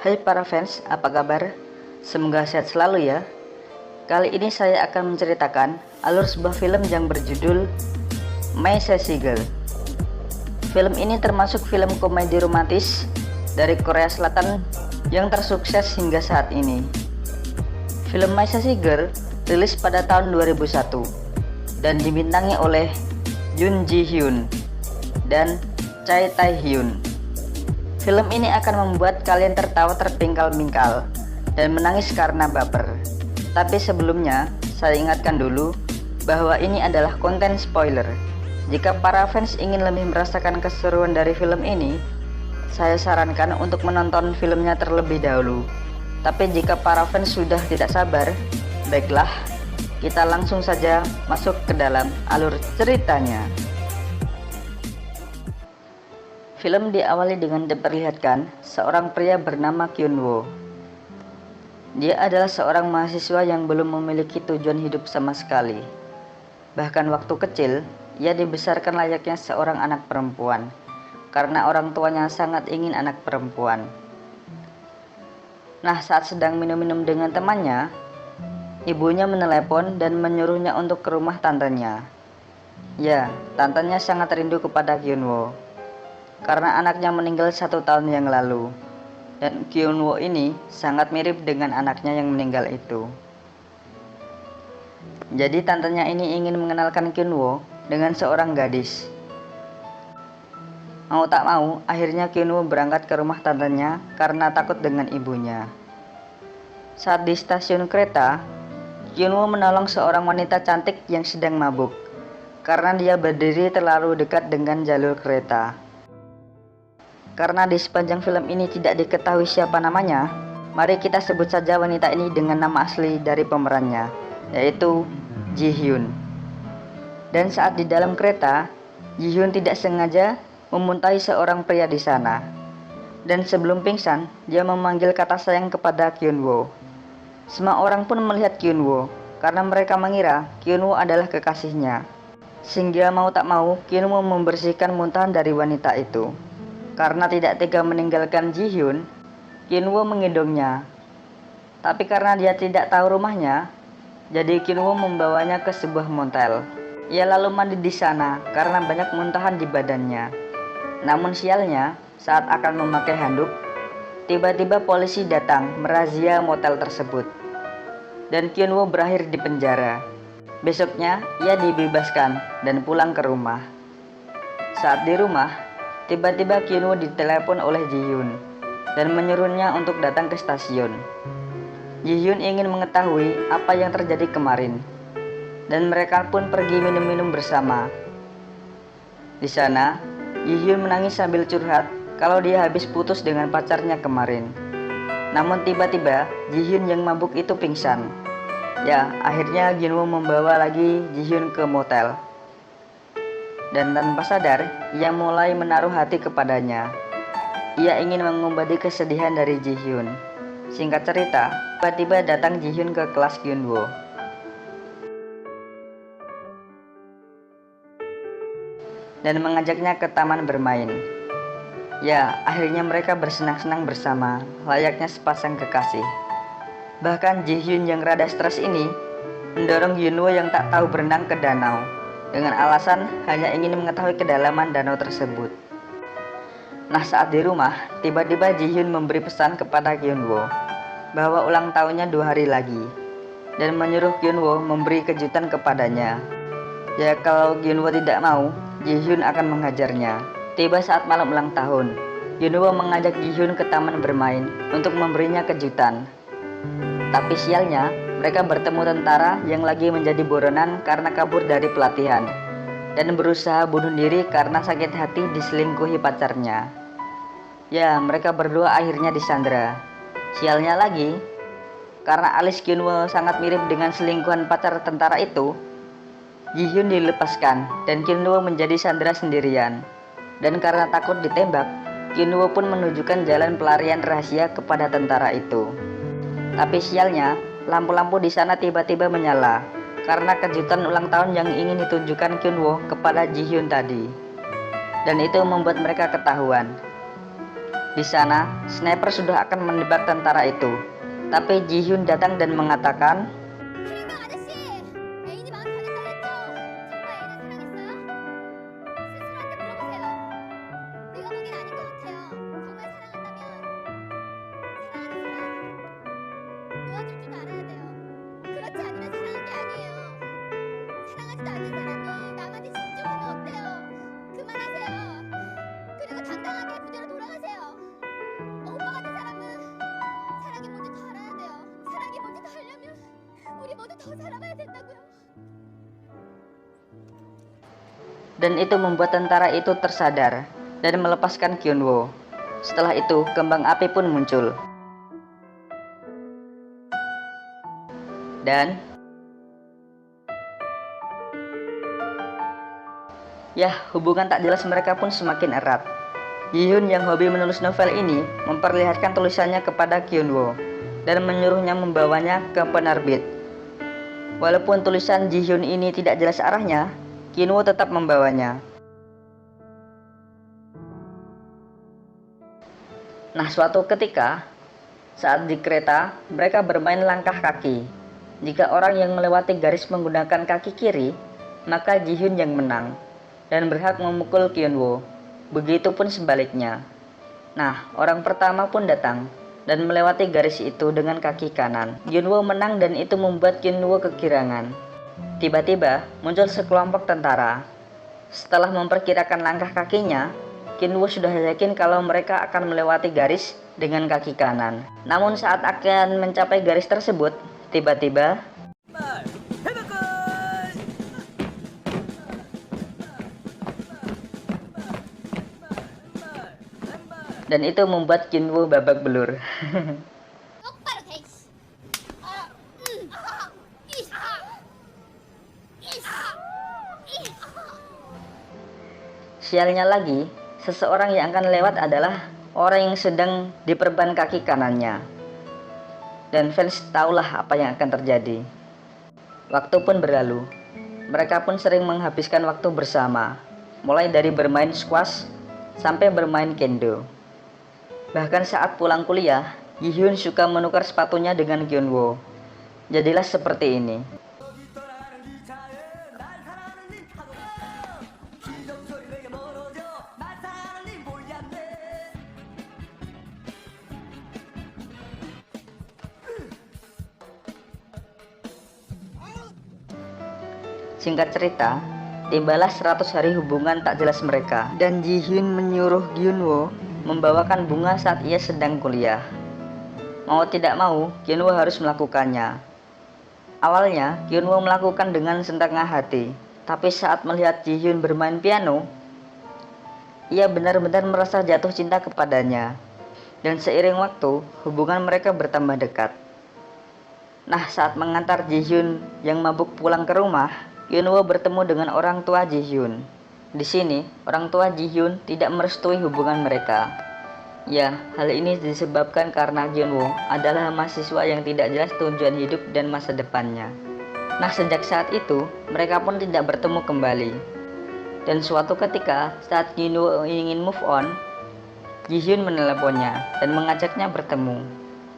Hai para fans, apa kabar? Semoga sehat selalu ya. Kali ini saya akan menceritakan alur sebuah film yang berjudul My Sassy Girl. Film ini termasuk film komedi romantis dari Korea Selatan yang tersukses hingga saat ini. Film My Sassy Girl rilis pada tahun 2001 dan dibintangi oleh Yoon Ji Hyun dan Choi Tae Hyun. Film ini akan membuat kalian tertawa terpingkal-pingkal dan menangis karena baper. Tapi sebelumnya, saya ingatkan dulu bahwa ini adalah konten spoiler. Jika para fans ingin lebih merasakan keseruan dari film ini, saya sarankan untuk menonton filmnya terlebih dahulu. Tapi jika para fans sudah tidak sabar, baiklah, kita langsung saja masuk ke dalam alur ceritanya. Film diawali dengan diperlihatkan seorang pria bernama Kyun Woo. Dia adalah seorang mahasiswa yang belum memiliki tujuan hidup sama sekali. Bahkan waktu kecil, ia dibesarkan layaknya seorang anak perempuan, karena orang tuanya sangat ingin anak perempuan. Nah, saat sedang minum-minum dengan temannya, ibunya menelepon dan menyuruhnya untuk ke rumah tantenya. Ya, tantenya sangat rindu kepada Kyun Woo karena anaknya meninggal 1 tahun yang lalu, dan Kyun Woo ini sangat mirip dengan anaknya yang meninggal itu. Jadi tantenya ini ingin mengenalkan Kyun Woo dengan seorang gadis. Mau tak mau, akhirnya Kyun Woo berangkat ke rumah tantenya karena takut dengan ibunya. Saat di stasiun kereta, Kyun Woo menolong seorang wanita cantik yang sedang mabuk karena dia berdiri terlalu dekat dengan jalur kereta. Karena di sepanjang film ini tidak diketahui siapa namanya, mari kita sebut saja wanita ini dengan nama asli dari pemerannya, yaitu Ji Hyun. Dan saat di dalam kereta, Ji Hyun tidak sengaja memuntahi seorang pria di sana. Dan sebelum pingsan, dia memanggil kata sayang kepada Kyun Woo. Semua orang pun melihat Kyun Woo, karena mereka mengira Kyun Woo adalah kekasihnya. Sehingga mau tak mau, Kyun Woo membersihkan muntahan dari wanita itu. Karena tidak tega meninggalkan Ji Hyun, Kyun Woo menggendongnya. Tapi karena dia tidak tahu rumahnya, jadi Kyun Woo membawanya ke sebuah motel. Ia lalu mandi di sana karena banyak muntahan di badannya. Namun sialnya, saat akan memakai handuk, tiba-tiba polisi datang merazia motel tersebut. Dan Kyun Woo berakhir di penjara. Besoknya, ia dibebaskan dan pulang ke rumah. Saat di rumah, tiba-tiba Kyun Woo ditelepon oleh Ji Hyun dan menyuruhnya untuk datang ke stasiun. Ji Hyun ingin mengetahui apa yang terjadi kemarin, dan mereka pun pergi minum-minum bersama. Di sana, Ji Hyun menangis sambil curhat kalau dia habis putus dengan pacarnya kemarin. Namun tiba-tiba Ji Hyun yang mabuk itu pingsan. Ya, akhirnya Kyun Woo membawa lagi Ji Hyun ke motel. Dan tanpa sadar, ia mulai menaruh hati kepadanya. Ia ingin mengobati kesedihan dari Ji Hyun. Singkat cerita, tiba-tiba datang Ji Hyun ke kelas Kyun Woo dan mengajaknya ke taman bermain. Ya, akhirnya mereka bersenang-senang bersama, layaknya sepasang kekasih. Bahkan Ji Hyun yang rada stres ini mendorong Kyun Woo yang tak tahu berenang ke danau, dengan alasan hanya ingin mengetahui kedalaman danau tersebut. Nah, saat di rumah, tiba-tiba Ji Hyun memberi pesan kepada Kyun Woo bahwa ulang tahunnya 2 hari lagi, dan menyuruh Kyun Woo memberi kejutan kepadanya. Ya, kalau Kyun Woo tidak mau, Ji Hyun akan menghajarnya. Tiba saat malam ulang tahun, Kyun Woo mengajak Ji Hyun ke taman bermain untuk memberinya kejutan. Tapi sialnya, mereka bertemu tentara yang lagi menjadi buronan karena kabur dari pelatihan dan berusaha bunuh diri karena sakit hati diselingkuhi pacarnya. Ya, mereka berdua akhirnya disandra. Sialnya lagi, karena alis Kyun Woo sangat mirip dengan selingkuhan pacar tentara itu, Ji Hyun dilepaskan dan Kyun Woo menjadi sandra sendirian. Dan karena takut ditembak, Kyun Woo pun menunjukkan jalan pelarian rahasia kepada tentara itu. Tapi sialnya, lampu-lampu di sana tiba-tiba menyala karena kejutan ulang tahun yang ingin ditunjukkan Kyun Woo kepada Ji Hyun tadi. Dan itu membuat mereka ketahuan. Di sana, sniper sudah akan menembak tentara itu. Tapi Ji Hyun datang dan mengatakan, 김인경 아저씨, 애인이 마음 변했다고 했죠? 정말 애인을 사랑했어요? 스스로한테 물어보세요. 내가 보기엔 아닌 것 같아요. 정말 사랑한다면 사랑하는 사람 놓아줄 줄 알아야 돼요. 그렇지 않으면 사랑한 게 아니에요. 사랑하지도 않는 사람이 남한테 집중하면 어때요? 그만하세요. 그리고 당당하게 그대로 돌아가세요. 오빠 같은 사람은 사랑이 뭔지 더 알아야 돼요. 사랑이 뭔지 더 알려면 우리 모두 더 살아봐야 된다고요. dan itu membuat tentara itu tersadar dan melepaskan Kyunwoo. Setelah itu, kembang api pun muncul. Dan ya, hubungan tak jelas mereka pun semakin erat. Ji Hyun yang hobi menulis novel ini memperlihatkan tulisannya kepada Kyunwoo dan menyuruhnya membawanya ke penerbit. Walaupun tulisan Ji Hyun ini tidak jelas arahnya, Kyunwoo tetap membawanya. Nah, suatu ketika, saat di kereta, mereka bermain langkah kaki. Jika orang yang melewati garis menggunakan kaki kiri, maka Ji Hyun yang menang dan berhak memukul Kyunwoo. Begitupun sebaliknya. Nah, orang pertama pun datang dan melewati garis itu dengan kaki kanan. Kyunwoo menang dan itu membuat Kyunwoo kegirangan. Tiba-tiba muncul sekelompok tentara. Setelah memperkirakan langkah kakinya, Kyunwoo sudah yakin kalau mereka akan melewati garis dengan kaki kanan. Namun saat akan mencapai garis tersebut, tiba-tiba dan itu membuat Kyunwoo babak belur. 똑바로 대. Sialnya lagi, seseorang yang akan lewat adalah orang yang sedang diperban kaki kanannya. Dan fans tahulah apa yang akan terjadi. Waktu pun berlalu. Mereka pun sering menghabiskan waktu bersama, mulai dari bermain squash sampai bermain kendo. Bahkan saat pulang kuliah, Ji Hyun suka menukar sepatunya dengan Kyunwoo. Jadilah seperti ini. Singkat cerita, tibalah 100 hari hubungan tak jelas mereka, dan Ji Hyun menyuruh Kyunwoo membawakan bunga saat ia sedang kuliah. Mau tidak mau, Kyunwoo harus melakukannya. Awalnya, Kyunwoo melakukan dengan setengah hati, tapi saat melihat Ji Hyun bermain piano, ia benar-benar merasa jatuh cinta kepadanya. Dan seiring waktu, hubungan mereka bertambah dekat. Nah, saat mengantar Ji Hyun yang mabuk pulang ke rumah, Kyunwoo bertemu dengan orang tua Ji Hyun. Di sini, orang tua Ji Hyun tidak merestui hubungan mereka. Ya, hal ini disebabkan karena Kyunwoo adalah mahasiswa yang tidak jelas tujuan hidup dan masa depannya. Nah, sejak saat itu, mereka pun tidak bertemu kembali. Dan suatu ketika, saat Kyunwoo ingin move on, Ji Hyun meneleponnya dan mengajaknya bertemu.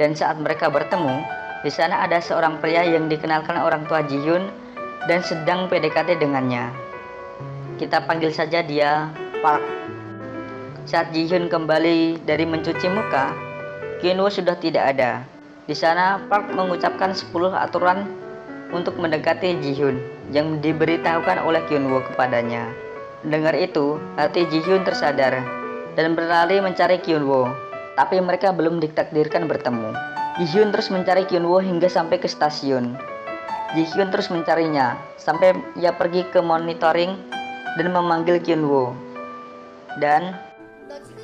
Dan saat mereka bertemu, di sana ada seorang pria yang dikenalkan orang tua Ji Hyun dan sedang PDKT dengannya. Kita panggil saja dia Park. Saat Ji Hyun kembali dari mencuci muka, Kyunwoo sudah tidak ada. Di sana Park mengucapkan 10 aturan untuk mendekati Ji Hyun yang diberitahukan oleh Kyunwoo kepadanya. Mendengar itu, hati Ji Hyun tersadar dan berlari mencari Kyunwoo, tapi mereka belum ditakdirkan bertemu. Ji Hyun terus mencari Kyunwoo hingga sampai ke stasiun. Ji Hyun terus mencarinya sampai ia pergi ke monitoring dan memanggil Kyunwoo. Dan 너 지금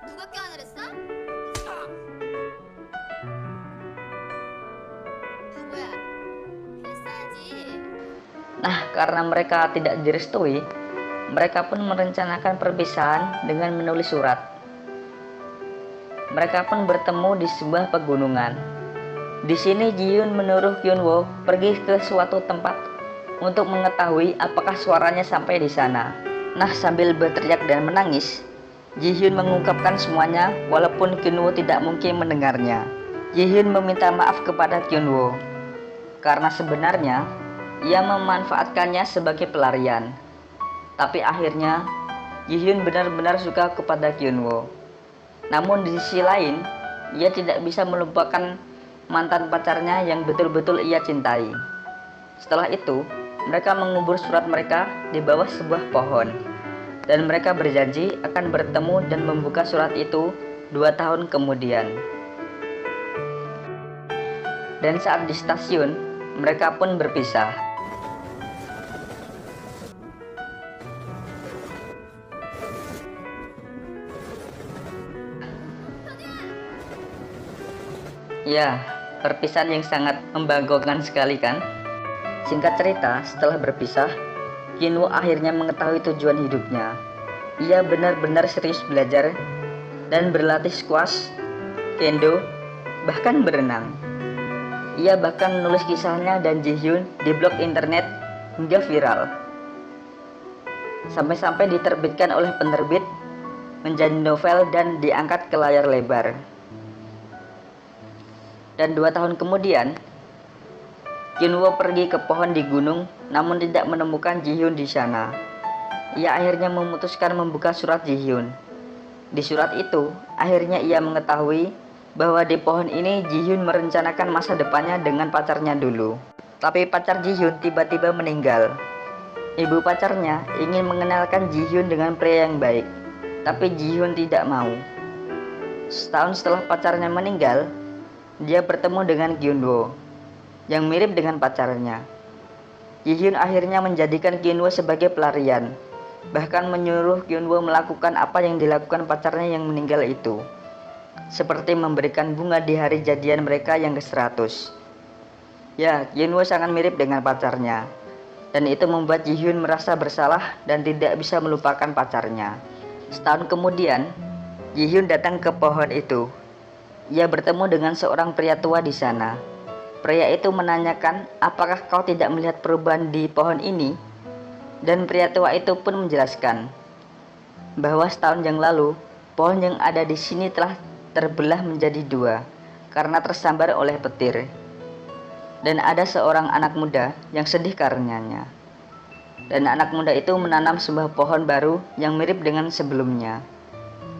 누가 껴안을 했어? 바보야, 했어야지. nah, karena mereka tidak direstui, mereka pun merencanakan perpisahan dengan menulis surat. Mereka pun bertemu di sebuah pegunungan. Di sini Ji-hyun menyuruh Kyun-woo pergi ke suatu tempat untuk mengetahui apakah suaranya sampai di sana. Nah, sambil berteriak dan menangis, Ji-hyun mengungkapkan semuanya walaupun Kyun-woo tidak mungkin mendengarnya. Ji-hyun meminta maaf kepada Kyun-woo karena sebenarnya ia memanfaatkannya sebagai pelarian. Tapi akhirnya Ji-hyun benar-benar suka kepada Kyun-woo. Namun di sisi lain, ia tidak bisa melupakan mantan pacarnya yang betul-betul ia cintai. Setelah itu, mereka mengubur surat mereka di bawah sebuah pohon. Dan mereka berjanji akan bertemu dan membuka surat itu 2 tahun kemudian. Dan saat di stasiun, mereka pun berpisah. Ya, perpisahan yang sangat membanggakan sekali kan? Singkat cerita, setelah berpisah, Kyun-woo akhirnya mengetahui tujuan hidupnya. Ia benar-benar serius belajar dan berlatih squash, kendo, bahkan berenang. Ia bahkan menulis kisahnya dan Ji-hyun di blog internet hingga viral. Sampai-sampai diterbitkan oleh penerbit, menjadi novel dan diangkat ke layar lebar. Dan 2 tahun kemudian, Kyun-woo pergi ke pohon di gunung namun tidak menemukan Ji-hyun di sana. Ia akhirnya memutuskan membuka surat Ji-hyun. Di surat itu, akhirnya ia mengetahui bahwa di pohon ini Ji-hyun merencanakan masa depannya dengan pacarnya dulu. Tapi pacar Ji-hyun tiba-tiba meninggal. Ibu pacarnya ingin mengenalkan Ji-hyun dengan pria yang baik, tapi Ji-hyun tidak mau. Setahun setelah pacarnya meninggal, dia bertemu dengan Kyun-woo yang mirip dengan pacarnya. Ji-hyun akhirnya menjadikan Kyun-woo sebagai pelarian, bahkan menyuruh Kyun-woo melakukan apa yang dilakukan pacarnya yang meninggal itu, seperti memberikan bunga di hari jadian mereka yang ke-100. Ya, Kyun-woo sangat mirip dengan pacarnya, dan itu membuat Ji-hyun merasa bersalah dan tidak bisa melupakan pacarnya. Setahun kemudian, Ji-hyun datang ke pohon itu. Ia bertemu dengan seorang pria tua di sana. Pria itu menanyakan, apakah kau tidak melihat perubahan di pohon ini? Dan pria tua itu pun menjelaskan bahwa setahun yang lalu, pohon yang ada di sini telah terbelah menjadi 2 karena tersambar oleh petir. Dan ada seorang anak muda yang sedih karenanya. Dan anak muda itu menanam sebuah pohon baru yang mirip dengan sebelumnya.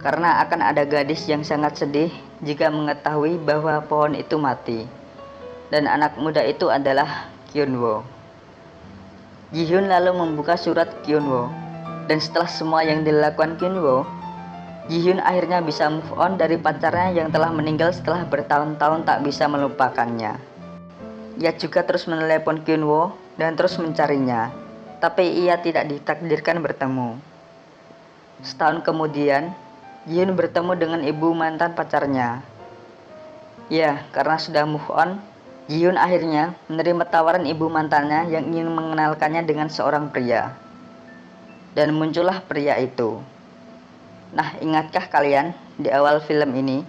Karena akan ada gadis yang sangat sedih jika mengetahui bahwa pohon itu mati. Dan anak muda itu adalah Kyun-woo. Ji-hyun lalu membuka surat Kyun-woo. Dan setelah semua yang dilakukan Kyun-woo, Ji-hyun akhirnya bisa move on dari pacarnya yang telah meninggal setelah bertahun-tahun tak bisa melupakannya. Ia juga terus menelepon Kyun-woo dan terus mencarinya, tapi ia tidak ditakdirkan bertemu. Setahun kemudian, Ji-hyun bertemu dengan ibu mantan pacarnya. Ya, karena sudah move on, Ji-hyun akhirnya menerima tawaran ibu mantannya yang ingin mengenalkannya dengan seorang pria. Dan muncullah pria itu. Nah, ingatkah kalian di awal film ini?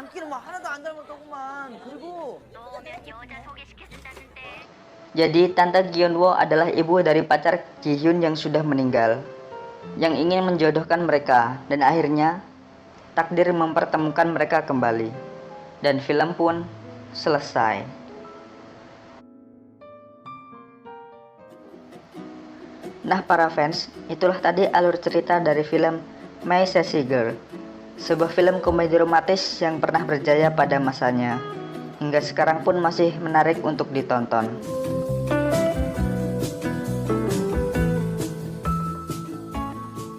닮기는 뭐 하나도 안 닮았더구만. 그리고 Jadi tante Kyun-woo adalah ibu dari pacar Ji-hyun yang sudah meninggal, yang ingin menjodohkan mereka, dan akhirnya takdir mempertemukan mereka kembali. Dan film pun selesai. Nah para fans, itulah tadi alur cerita dari film My Sassy Girl, sebuah film komedi romantis yang pernah berjaya pada masanya, hingga sekarang pun masih menarik untuk ditonton.